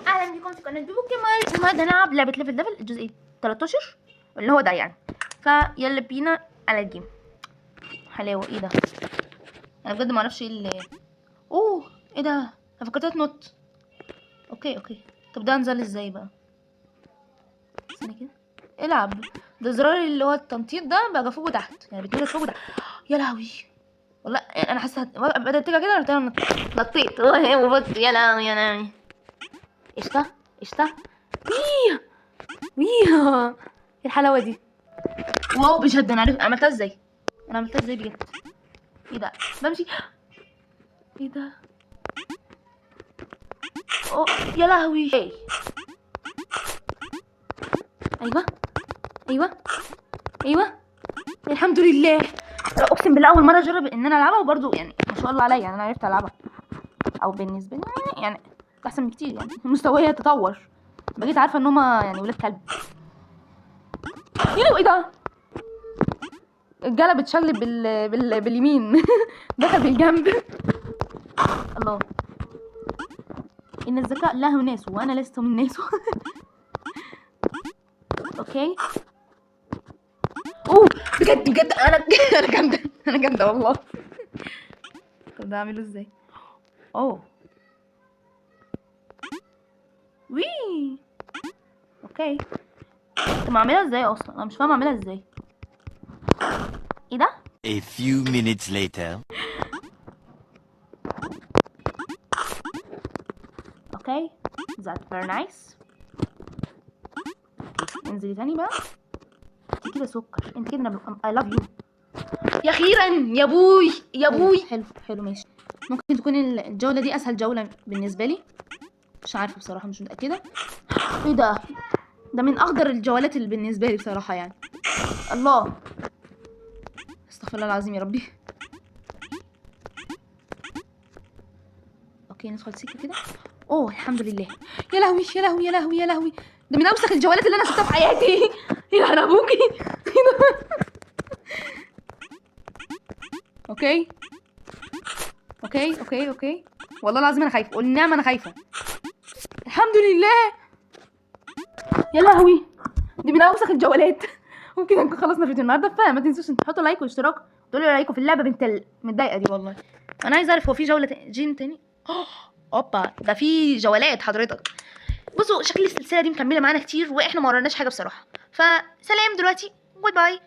اهلا بكم في قناه بوكيمون. النهارده هنلعب لعبه ليفل الجزء 13 اللي هو ده يعني. فيلا بينا على الجيم. حلاوه ايه ده؟ انا بجد ما اعرفش ايه اللي اوه ايه ده؟ انا فكرتها تنط. اوكي طب ده انزل ازاي بقى؟ استنى كده العب. ده زرار اللي هو التنطيط ده بقى فوق وتحت، يعني بتنزل فوق وتحت. يا لهوي والله انا حاسه بدات تيجي كده. انا نطيت وبص يا لهوي يا لهوي. قشطه ويه. ايه الحلاوه دي؟ واو بجد انا عرفت عملتها ازاي. بجد. ايه ده؟ بمشي. ايه ده؟ اوه يا لهوي. ايوه ايوه الحمد لله. اقسم بالله اول مره اجرب ان انا العبها، وبرضه يعني ما شاء الله عليا، يعني انا عرفت العبها. او بالنسبه لي يعني احسن بكتير، يعني مستواي تطور. بقيت عارفه ان هما يعني ولاد كلب. ايه ده؟ الجلب اتشل باليمين. دخل بالجنب. الله. ان الذكاء له ناس وانا لست من ناسه. اوكي. اوه بجد انا جامده. انا جامده والله. طب ده اعمله ازاي؟ اوه وي. اوكي. طب اعملها ازاي اصلا؟ انا مش فاهمه اعملها ازاي. ايه ده؟ A few minutes later. اوكي that's very nice. انزلي تاني بقى. انت كده سكر، انت كده I love you. يا اخيرا يا بوي يا بوي. حلو ماشي. ممكن تكون الجوله دي اسهل جوله بالنسبه لي، مش عارفه بصراحه، مش متاكده. ايه ده؟ ده من اخضر الجولات اللي بالنسبه لي بصراحه يعني. الله. استغفر الله العظيم يا ربي. اوكي ندخل سكه كده. اوه الحمد لله. يا لهوي يا لهوي يا لهوي يا لهوي. ده من اوسخ الجولات اللي انا شفتها في حياتي. يا ابوكي. اوكي اوكي والله العظيم انا خايفه، والنعمه انا خايفه. الحمد لله. يا لهوي دي من اوسخ الجولات. وكده نكون خلصنا فيديو النهارده. فما تنسوش تحطوا لايك واشتراك وتقولوا لي رايكم في اللعبه بنت المتضايقه دي. والله انا عايزه اعرف هو في جوله جيم تاني. اوبا ده في جولات حضرتك. بصوا شكل السلسله دي مكمله معانا كتير، واحنا ما وراناش حاجه بصراحه. فسلام دلوقتي، باي باي.